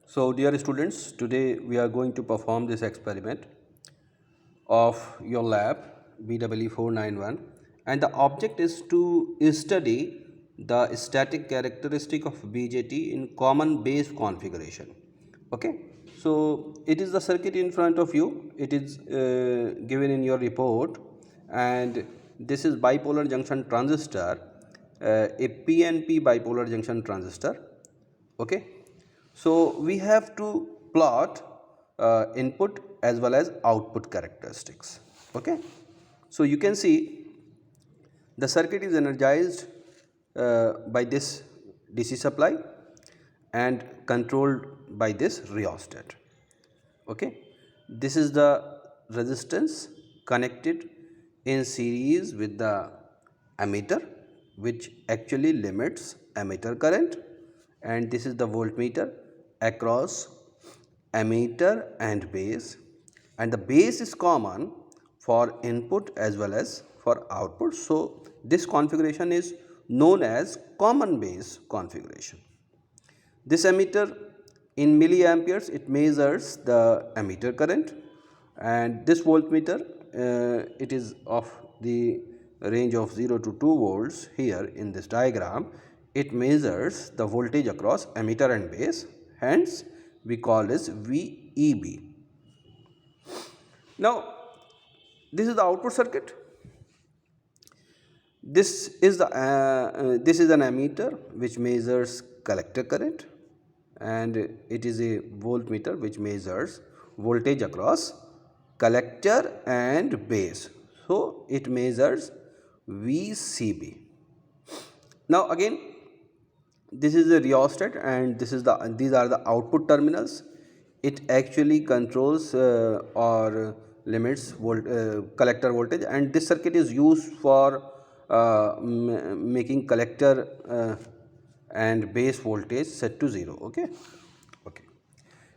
So dear students, today we are going to perform this experiment of your lab BEE 491, and the object is to study the static characteristic of BJT in common base configuration. Okay, so it is the circuit in front of you. It is given in your report, and this is bipolar junction transistor, a PNP bipolar junction transistor. Okay, so we have to plot input as well as output characteristics. Okay, so you can see the circuit is energized by this DC supply and controlled by this rheostat. Okay, this is the resistance connected in series with the ammeter, which actually limits ammeter current, and this is the voltmeter across ammeter and base, and the base is common for input as well as for output. So this configuration is known as common base configuration. This ammeter in milliamperes, it measures the ammeter current, and this voltmeter it is of the range of 0 to 2 volts. Here in this diagram it measures the voltage across ammeter and base, hence we call this VEB. Now this is the output circuit. This is an ammeter which measures collector current, and it is a voltmeter which measures voltage across collector and base. So it measures VCB. Now again, this is a rheostat, and these are the output terminals. It actually controls or limits collector voltage, and this circuit is used for making collector and base voltage set to 0. Okay,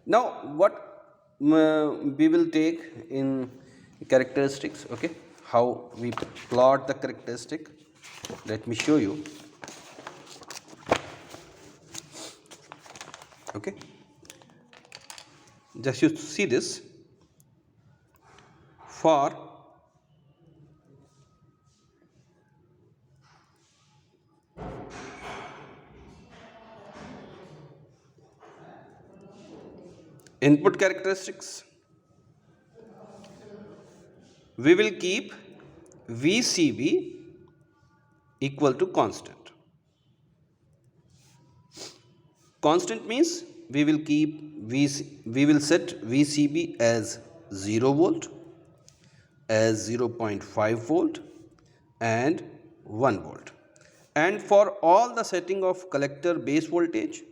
now what we will take in characteristics. Okay, how we plot the characteristic, let me show you. Okay, just you see this. For input characteristics, we will keep VCB equal to constant. Constant means we will set VCB as 0 volt, as 0.5 volt and 1 volt, and for all the setting of collector base voltage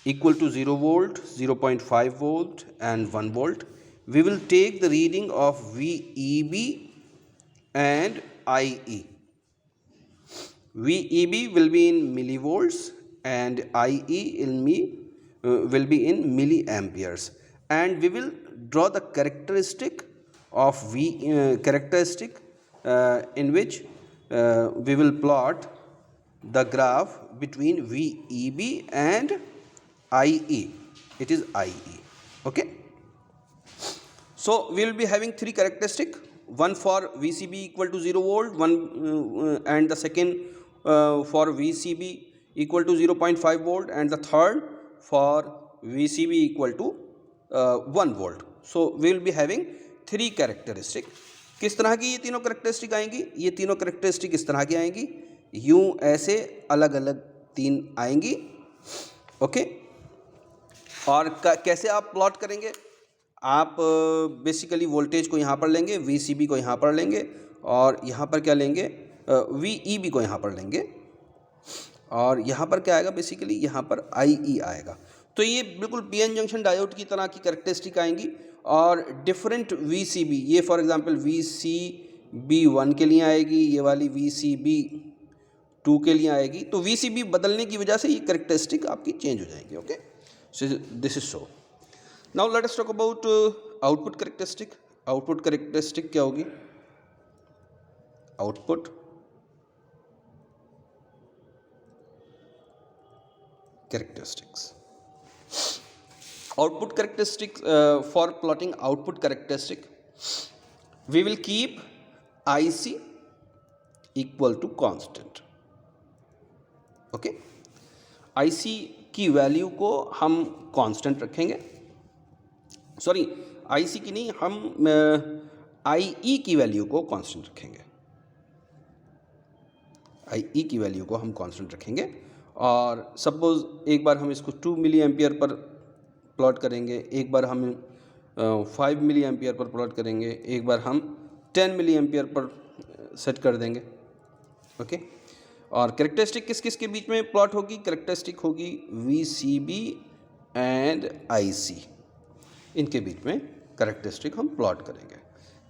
equal to 0 volt, 0.5 volt and 1 volt, we will take the reading of VEB and IE. VEB will be in millivolts and IE will be in milliamperes, and we will draw the characteristic of characteristic in which we will plot the graph between VEB and IE. It is IE. Okay, so we will be having three characteristic: one for VCB equal to 0 volt, one and the second for VCB equal to 0.5 volt, and the third for VCB equal to 1 volt. So we will be having three characteristic. किस तरह की ये तीनों characteristic आएंगी? ये तीनों characteristic इस तरह की आएंगी, यूं ऐसे अलग अलग तीन आएंगी. ओके, और कैसे आप प्लॉट करेंगे? आप बेसिकली वोल्टेज को यहाँ पर लेंगे, VCB को यहाँ पर लेंगे, और यहाँ पर क्या लेंगे? VEB को यहाँ पर लेंगे, और यहाँ पर क्या आएगा? बेसिकली यहाँ पर IE आएगा. तो ये बिल्कुल PN जंक्शन डायोड की तरह की कैरेक्टरिस्टिक आएंगी, और डिफरेंट VCB, ये फॉर एग्जांपल VCB1 के लिए आएगी, ये वाली VCB2 के लिए आएगी. तो VCB बदलने की वजह से ये कैरेक्टरिस्टिक आपकी चेंज हो जाएंगी. Okay, so this is so. Now let us talk about output characteristic. Output characteristic क्या होगी? Output characteristics. output characteristic, for plotting output characteristic, we will keep IC equal to constant. Okay, IC की value को हम constant रखेंगे, sorry IC की नहीं, हम IE की वैल्यू को कांस्टेंट रखेंगे, IE की वैल्यू को हम कांस्टेंट रखेंगे। और सपोज एक बार हम इसको 2 मिली एम्पियर पर प्लॉट करेंगे, एक बार हम 5 मिली एम्पियर पर प्लॉट करेंगे, एक बार हम 10 मिली एम्पियर पर सेट कर देंगे। ओके, और कैरेक्टरिस्टिक किस किस के बीच में प्लॉट होगी? कैरेक्टरिस्टिक होगी VCB एंड IC, इनके बीच में कैरेक्टरिस्टिक हम प्लॉट करेंगे।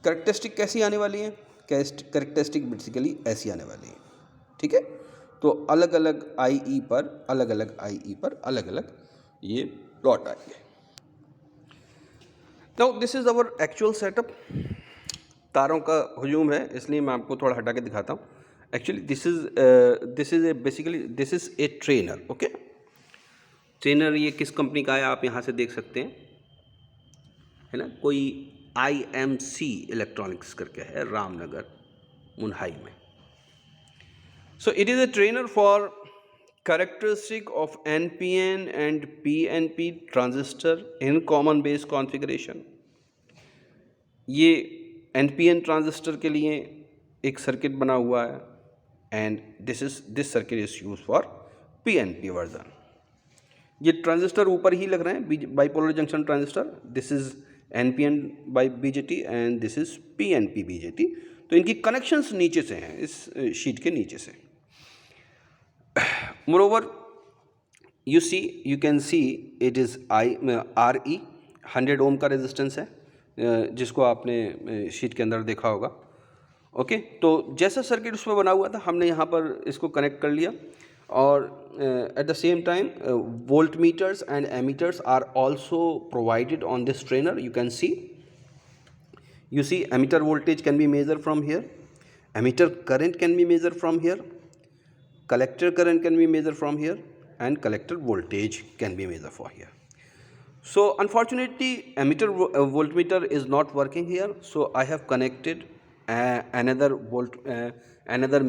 कैरेक्टरिस्टिक कैसी आने वाली है? कैरेक्टरिस्टिक बेसिकली ऐसी आने वाली है, ठीक है। तो अलग अलग IE पर अलग अलग ये प्लॉट आएंगे। Now this is our actual setup. तारों का हुजूम है, इसलिए मैं आपको थोड़ा हटा के दिखाता हूँ। Actually this is a trainer. Okay, trainer ये किस कंपनी का है आप यहाँ से देख सकते हैं, है ना, कोई IMC इलेक्ट्रॉनिक्स करके है, रामनगर मुन्हाई में। So it is a trainer for characteristic of NPN and PNP transistor in common base configuration. ये NPN ट्रांजिस्टर के लिए एक सर्किट बना हुआ है, and this circuit is use for PNP version. ये ट्रांजिस्टर ऊपर ही लग रहे हैं, bipolar junction transistor. This is NPN by BJT and this is PNP BJT। तो इनकी कनेक्शंस नीचे से हैं, इस शीट के नीचे से। Moreover, you can see it is RE 100 ओम का रेजिस्टेंस है, जिसको आपने शीट के अंदर देखा होगा। ओके, तो जैसा सर्किट उस पर बना हुआ था, हमने यहाँ पर इसको कनेक्ट कर लिया। और at the same time volt meters and ammeters are also provided on this trainer. you see emitter voltage can be measured from here, emitter current can be measured from here, collector current can be measured from here, and collector voltage can be measured from here. So unfortunately emitter voltmeter is not working here, so I have connected another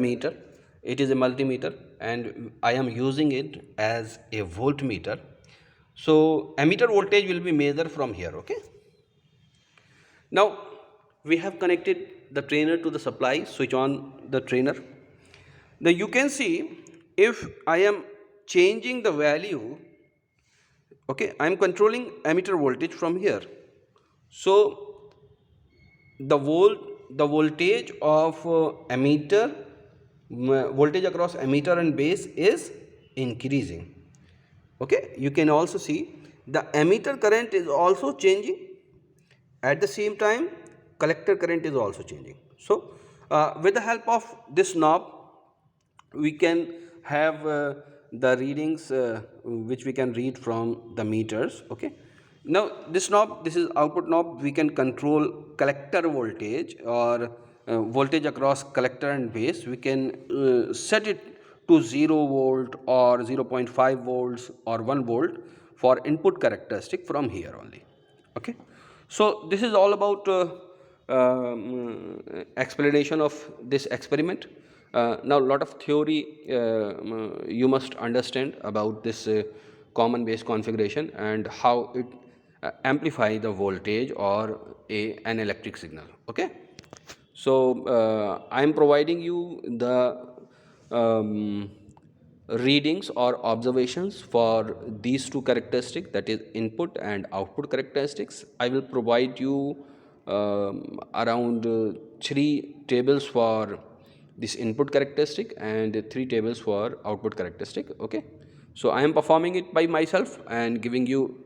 meter. It is a multimeter and I am using it as a voltmeter. So emitter voltage will be measured from here. Okay, now we have connected the trainer to the supply. Switch on the trainer. Now you can see if I am changing the value, okay, I am controlling emitter voltage from here. So the voltage of emitter, voltage across emitter and base is increasing. Okay, you can also see the emitter current is also changing. At the same time collector current is also changing. So with the help of this knob we can have the readings which we can read from the meters. Okay, now this knob, this is output knob, we can control collector voltage or voltage across collector and base. We can set it to 0 volt or 0.5 volts or 1 volt for input characteristic from here only. Okay, so this is all about explanation of this experiment. Now a lot of theory you must understand about this common base configuration and how it amplify the voltage or an electric signal. Okay, so I am providing you the readings or observations for these two characteristics, that is input and output characteristics. I will provide you around 3 tables for this input characteristic and 3 tables for output characteristic. Okay, so I am performing it by myself and giving you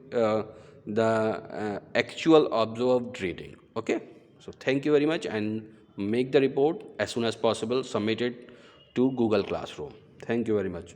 the actual observed reading. Okay, so thank you very much, and make the report as soon as possible, submit it to Google Classroom. Thank you very much.